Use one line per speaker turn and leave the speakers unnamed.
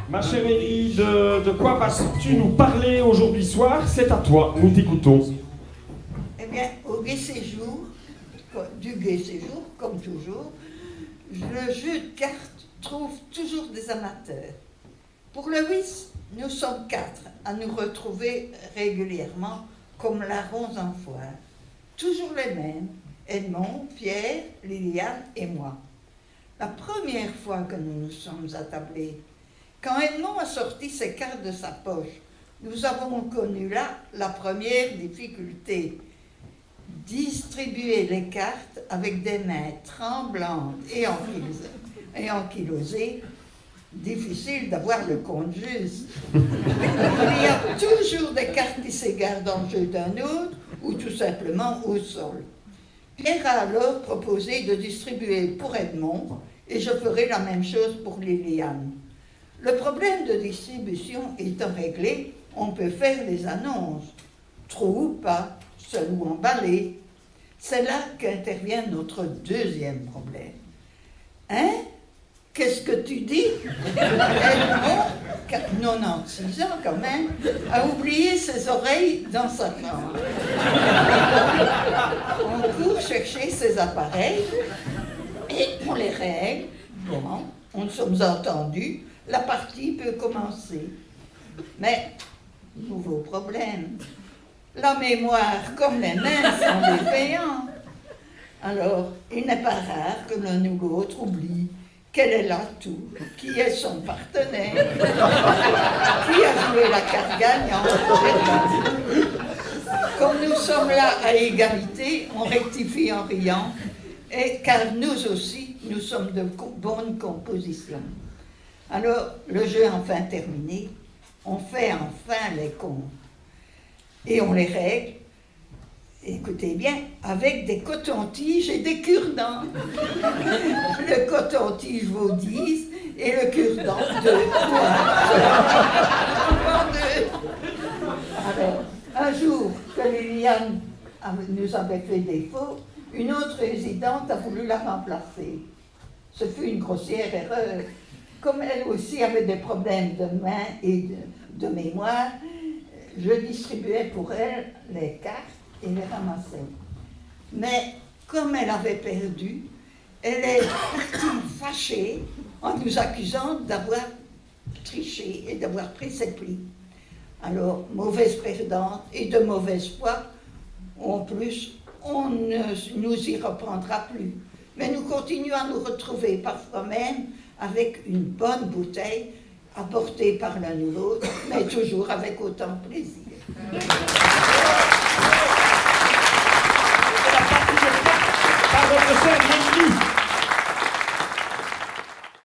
Ma chère Élie, de quoi vas-tu nous parler aujourd'hui soir? C'est à toi, nous t'écoutons.
Eh bien, au Gai Séjour, du Gai Séjour, comme toujours, le jeu de cartes trouve toujours des amateurs. Pour le whist, nous sommes 4 à nous retrouver régulièrement comme larrons en foire. Toujours les mêmes, Edmond, Pierre, Liliane et moi. La première fois que nous nous sommes attablés, quand Edmond a sorti ses cartes de sa poche, nous avons connu là la première difficulté. Distribuer les cartes avec des mains tremblantes et ankylosées, difficile d'avoir le compte juste. Il y a toujours des cartes qui s'égarent dans le jeu d'un autre ou tout simplement au sol. Pierre a alors proposé de distribuer pour Edmond et je ferai la même chose pour Liliane. Le problème de distribution étant réglé, on peut faire les annonces, trop ou pas, seul ou emballé. C'est là qu'intervient notre deuxième problème. Hein? Qu'est-ce que tu dis? Edmond, 96 ans quand même, a oublié ses oreilles dans sa chambre. On court chercher ses appareils et on les règle. Bon, on nous sommes entendus, la partie peut commencer. Mais, nouveau problème. La mémoire, comme les mains, sont défaillantes. Alors, il n'est pas rare que l'un ou l'autre oublie quel est l'atout, qui est son partenaire, qui a joué la carte gagnante. Comme nous sommes là à égalité, on rectifie en riant, et car nous aussi, nous sommes de bonne composition. Alors, le jeu enfin terminé, on fait enfin les comptes. Et on les règle, écoutez bien, avec des cotons-tiges et des cure-dents. Le coton-tige vaut 10 et le cure-dent 2. Alors, un jour que Liliane nous avait fait défaut, une autre résidente a voulu la remplacer. Ce fut une grossière erreur. Comme elle aussi avait des problèmes de main et de mémoire, je distribuais pour elle les cartes et les ramassais. Mais comme elle avait perdu, elle est partie fâchée en nous accusant d'avoir triché et d'avoir pris ses plis. Alors, mauvaise perdante et de mauvaise foi, en plus, on ne nous y reprendra plus. Mais nous continuons à nous retrouver, parfois même avec une bonne bouteille apportée par l'un ou l'autre, mais toujours avec autant de plaisir.
Par votre chère Élie.